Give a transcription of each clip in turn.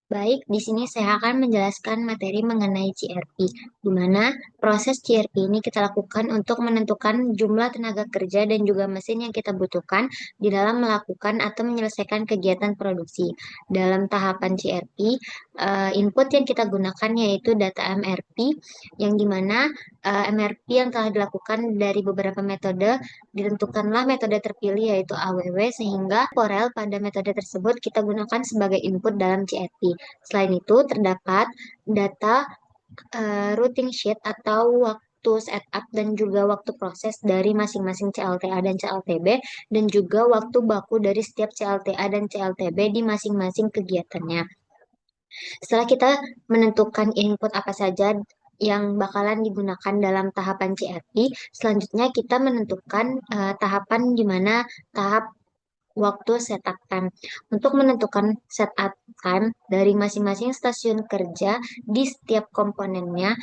Baik, di sini saya akan menjelaskan materi mengenai CRP, di mana proses CRP ini kita lakukan untuk menentukan jumlah tenaga kerja dan juga mesin yang kita butuhkan di dalam melakukan atau menyelesaikan kegiatan produksi. Dalam tahapan CRP, input yang kita gunakan yaitu data MRP, yang di mana MRP yang telah dilakukan dari beberapa metode, ditentukanlah metode terpilih yaitu AWW, sehingga Corel pada metode tersebut kita gunakan sebagai input dalam CRP. Selain itu, terdapat data routing sheet atau waktu setup dan juga waktu proses dari masing-masing CLTA dan CLTB, dan juga waktu baku dari setiap CLTA dan CLTB di masing-masing kegiatannya. Setelah kita menentukan input apa saja yang bakalan digunakan dalam tahapan CRP, selanjutnya kita menentukan tahapan di mana tahap waktu setup time. Untuk menentukan setup time dari masing-masing stasiun kerja di setiap komponennya,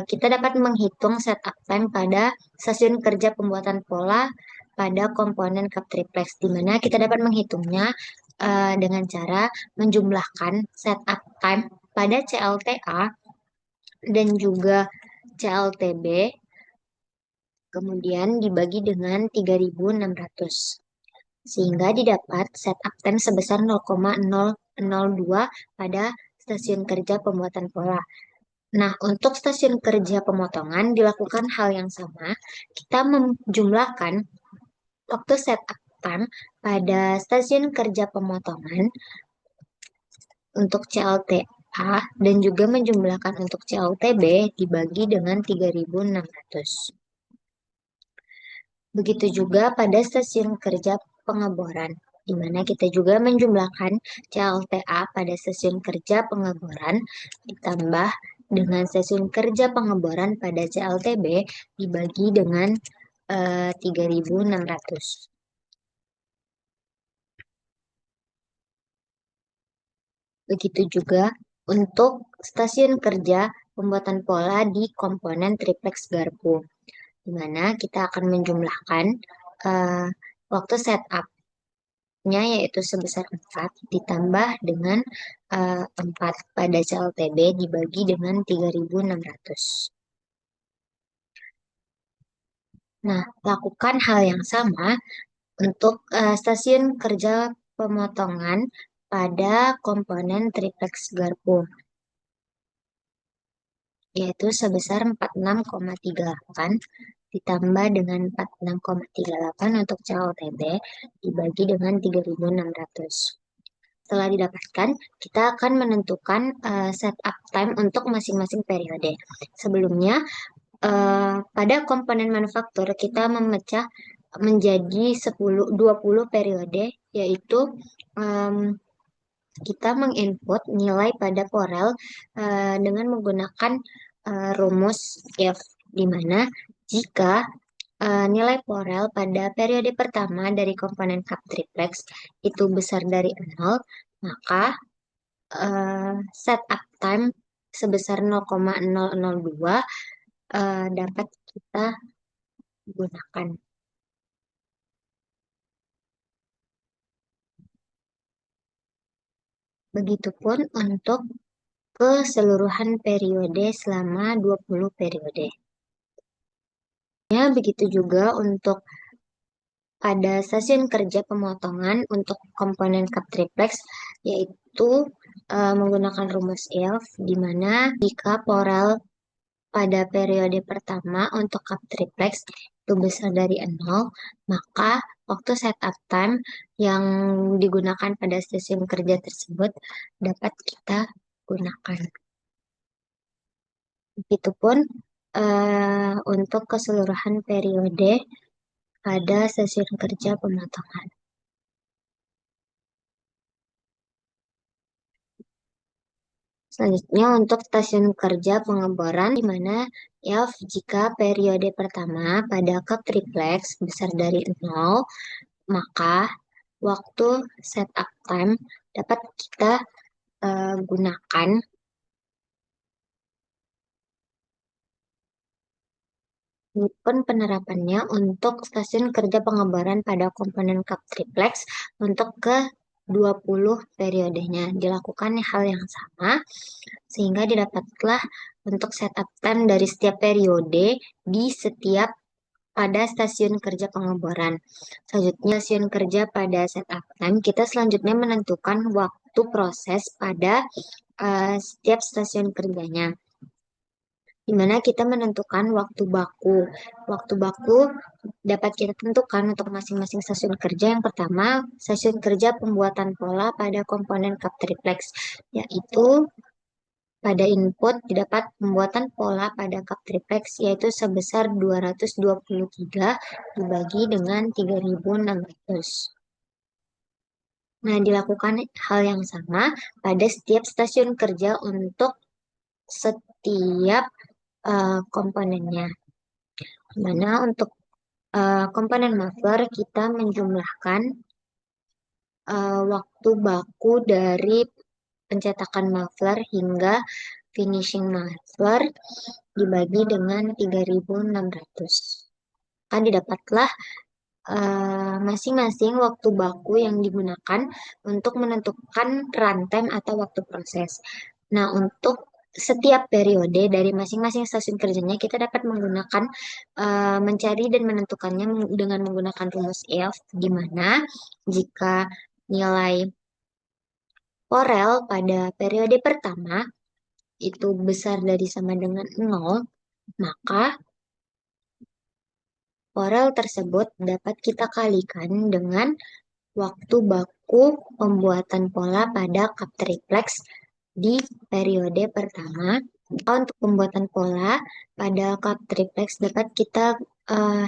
kita dapat menghitung setup time pada stasiun kerja pembuatan pola pada komponen cup triplex, di mana kita dapat menghitungnya dengan cara menjumlahkan setup time pada CLTA dan juga CLTB, kemudian dibagi dengan 3.600, sehingga didapat setup time sebesar 0,002 pada stasiun kerja pembuatan pola. Nah, untuk stasiun kerja pemotongan dilakukan hal yang sama. Kita menjumlahkan waktu setup time pada stasiun kerja pemotongan untuk CLTA dan juga menjumlahkan untuk CLTB dibagi dengan 3.600. Begitu juga pada stasiun kerja pengeboran, di mana kita juga menjumlahkan CLTA pada stasiun kerja pengeboran ditambah dengan stasiun kerja pengeboran pada CLTB dibagi dengan 3.600. Begitu juga untuk stasiun kerja pembuatan pola di komponen triplex garpu, di mana kita akan menjumlahkan eh, waktu setup-nya yaitu sebesar 4 ditambah dengan 4 pada CLTB dibagi dengan 3.600. Nah, lakukan hal yang sama untuk stasiun kerja pemotongan pada komponen triplex garpu, yaitu sebesar 46,38 ditambah dengan 46,38 untuk CLTB dibagi dengan 3.600. Setelah didapatkan, kita akan menentukan setup time untuk masing-masing periode. Sebelumnya, pada komponen manufaktur kita memecah menjadi 20 periode, yaitu em, kita menginput nilai pada Corel dengan menggunakan rumus if, di mana jika nilai Corel pada periode pertama dari komponen cup triplex itu besar dari 0, maka setup time sebesar 0,002 dapat kita gunakan. Begitupun untuk keseluruhan periode selama 20 periode. Ya, begitu juga untuk pada stasiun kerja pemotongan untuk komponen cup triplex, yaitu menggunakan rumus if, di mana jika Corel pada periode pertama untuk cup triplex itu besar dari 0, maka waktu setup time yang digunakan pada stasiun kerja tersebut dapat kita gunakan. Begitupun untuk keseluruhan periode pada stasiun kerja pemotongan. Selanjutnya untuk stasiun kerja pengeboran, di mana if jika periode pertama pada cup triplex besar dari 0, maka waktu setup time dapat kita gunakan. Ini pun penerapannya untuk stasiun kerja pengeboran pada komponen cup triplex untuk ke 20 periodenya. Dilakukan hal yang sama sehingga didapatlah untuk setup time dari setiap periode di setiap pada stasiun kerja pengeboran. Selanjutnya, stasiun kerja pada setup time, kita selanjutnya menentukan waktu proses pada setiap stasiun kerjanya, di mana kita menentukan waktu baku. Waktu baku dapat kita tentukan untuk masing-masing stasiun kerja. Yang pertama, stasiun kerja pembuatan pola pada komponen cup triplex, yaitu pada input didapat pembuatan pola pada cup triplex yaitu sebesar 223 dibagi dengan 3.600. Nah, dilakukan hal yang sama pada setiap stasiun kerja untuk setiap komponennya. Mana untuk komponen muffler kita menjumlahkan waktu baku dari pencetakan muffler hingga finishing muffler dibagi dengan 3.600. Kan didapatlah masing-masing waktu baku yang digunakan untuk menentukan runtime atau waktu proses. Nah, untuk setiap periode dari masing-masing stasiun kerjanya kita dapat menggunakan mencari dan menentukannya dengan menggunakan rumus if, di mana jika nilai Porel pada periode pertama itu besar dari sama dengan 0, maka Porel tersebut dapat kita kalikan dengan waktu baku pembuatan pola pada cup triplex di periode pertama. Untuk pembuatan pola pada cup triplex dapat kita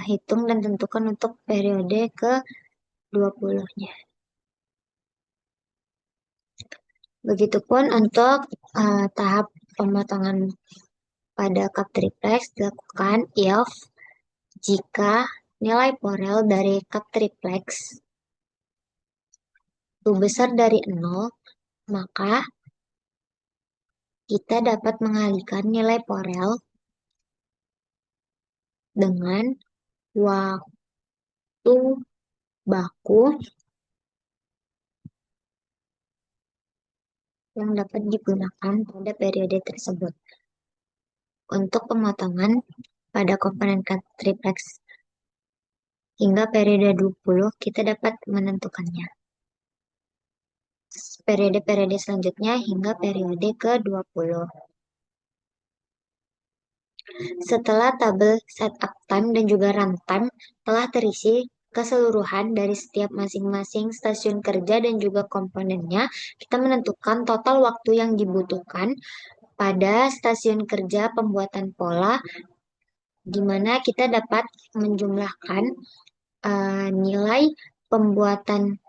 hitung dan tentukan untuk periode ke-20-nya. Begitupun untuk tahap pemotongan pada cup triplex dilakukan if jika nilai Porel dari cup triplex itu besar dari 0, maka kita dapat mengalihkan nilai Porel dengan waktu baku yang dapat digunakan pada periode tersebut. Untuk pemotongan pada komponen triplex hingga periode 20, kita dapat menentukannya. Periode-periode selanjutnya hingga periode ke-20. Setelah tabel setup time dan juga runtime telah terisi keseluruhan dari setiap masing-masing stasiun kerja dan juga komponennya, kita menentukan total waktu yang dibutuhkan pada stasiun kerja pembuatan pola, di mana kita dapat menjumlahkan nilai pembuatan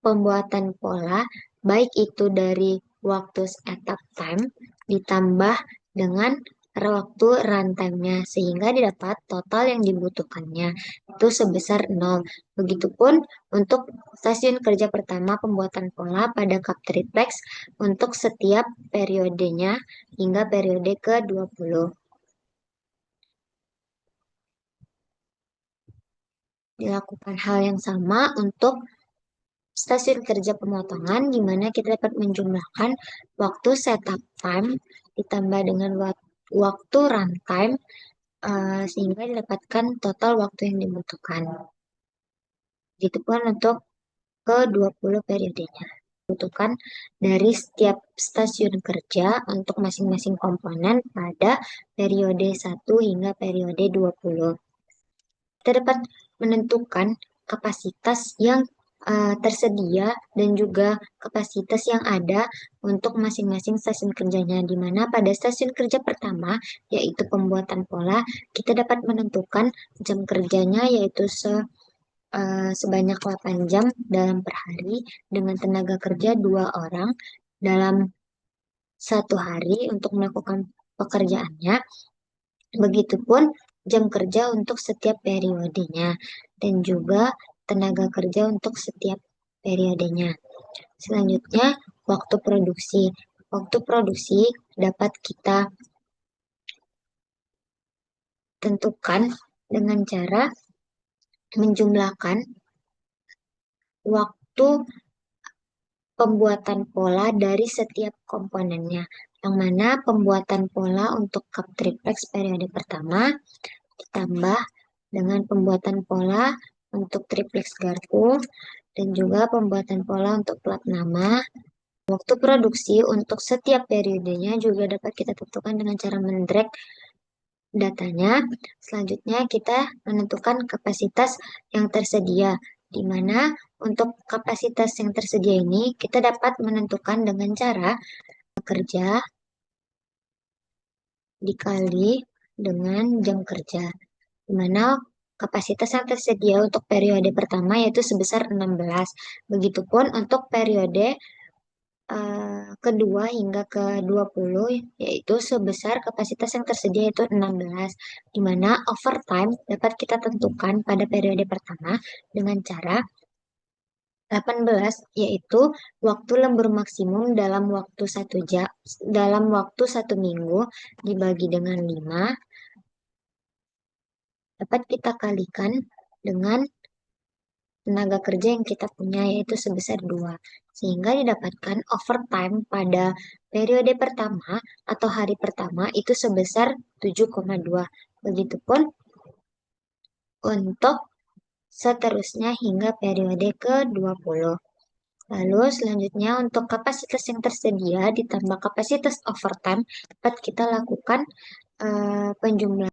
pembuatan pola, baik itu dari waktu setup time ditambah dengan waktu runtime-nya, sehingga didapat total yang dibutuhkannya itu sebesar 0. Begitupun untuk stasiun kerja pertama pembuatan pola pada cup triplex untuk setiap periodenya hingga periode ke-20. Dilakukan hal yang sama untuk stasiun kerja pemotongan, di mana kita dapat menjumlahkan waktu setup time ditambah dengan waktu runtime sehingga didapatkan total waktu yang dibutuhkan. Itu pun untuk ke-20 periodenya. Dibutuhkan dari setiap stasiun kerja untuk masing-masing komponen pada periode 1 hingga periode 20. Kita dapat menentukan kapasitas yang tersedia dan juga kapasitas yang ada untuk masing-masing stasiun kerjanya, di mana pada stasiun kerja pertama, yaitu pembuatan pola, kita dapat menentukan jam kerjanya yaitu sebanyak 8 jam dalam per hari dengan tenaga kerja 2 orang dalam satu hari untuk melakukan pekerjaannya. Begitupun jam kerja untuk setiap periodenya dan juga tenaga kerja untuk setiap periodenya. Selanjutnya, waktu produksi. Waktu produksi dapat kita tentukan dengan cara menjumlahkan yaitu pembuatan pola dari setiap komponennya. Yang mana pembuatan pola untuk cup triplex periode pertama ditambah dengan pembuatan pola untuk triplex garpu dan juga pembuatan pola untuk plat nama. Waktu produksi untuk setiap periodenya juga dapat kita tentukan dengan cara mendrag datanya. Selanjutnya kita menentukan kapasitas yang tersedia, di mana untuk kapasitas yang tersedia ini kita dapat menentukan dengan cara kerja dikali dengan jam kerja, di mana kapasitas yang tersedia untuk periode pertama yaitu sebesar 16. Begitupun untuk periode kedua hingga ke-20 yaitu sebesar kapasitas yang tersedia yaitu 16, di mana overtime dapat kita tentukan pada periode pertama dengan cara 18 yaitu waktu lembur maksimum dalam waktu 1 minggu dibagi dengan 5 dapat kita kalikan dengan tenaga kerja yang kita punya yaitu sebesar 2. Sehingga didapatkan overtime pada periode pertama atau hari pertama itu sebesar 7,2. Begitupun untuk seterusnya hingga periode ke-20. Lalu selanjutnya untuk kapasitas yang tersedia ditambah kapasitas overtime dapat kita lakukan penjumlahan.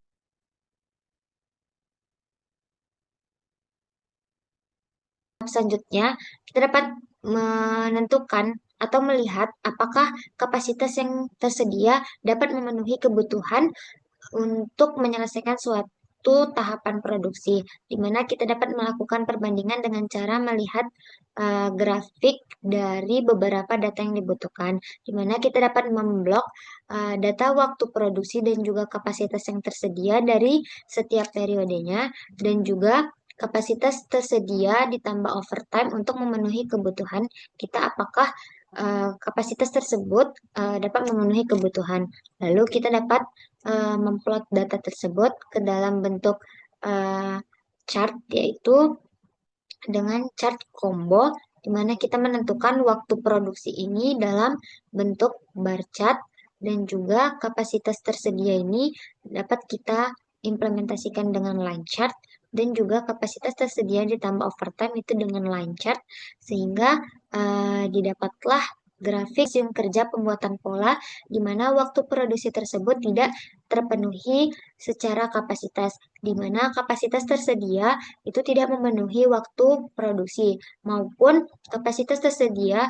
Selanjutnya, kita dapat menentukan atau melihat apakah kapasitas yang tersedia dapat memenuhi kebutuhan untuk menyelesaikan suatu tahapan produksi, di mana kita dapat melakukan perbandingan dengan cara melihat grafik dari beberapa data yang dibutuhkan, di mana kita dapat memblok data waktu produksi dan juga kapasitas yang tersedia dari setiap periodenya, dan juga kapasitas tersedia ditambah overtime untuk memenuhi kebutuhan kita, apakah kapasitas tersebut dapat memenuhi kebutuhan. Lalu kita dapat memplot data tersebut ke dalam bentuk chart, yaitu dengan chart combo, di mana kita menentukan waktu produksi ini dalam bentuk bar chart, dan juga kapasitas tersedia ini dapat kita implementasikan dengan line chart, dan juga kapasitas tersedia ditambah overtime itu dengan line chart, sehingga didapatlah grafik sistem kerja pembuatan pola di mana waktu produksi tersebut tidak terpenuhi secara kapasitas, di mana kapasitas tersedia itu tidak memenuhi waktu produksi, maupun kapasitas tersedia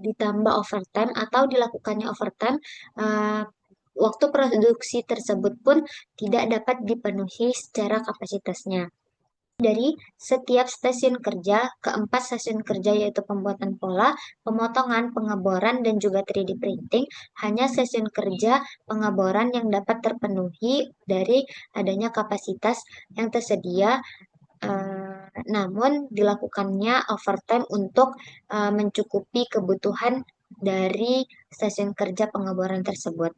ditambah overtime atau dilakukannya overtime, waktu produksi tersebut pun tidak dapat dipenuhi secara kapasitasnya. Dari setiap stasiun kerja, keempat stasiun kerja yaitu pembuatan pola, pemotongan, pengeboran, dan juga 3D printing, hanya stasiun kerja pengeboran yang dapat terpenuhi dari adanya kapasitas yang tersedia, namun dilakukannya overtime untuk mencukupi kebutuhan dari stasiun kerja pengeboran tersebut.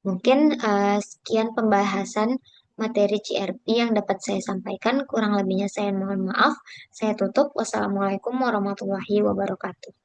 Mungkin sekian pembahasan materi CRP yang dapat saya sampaikan. Kurang lebihnya saya mohon maaf. Saya tutup. Wassalamualaikum warahmatullahi wabarakatuh.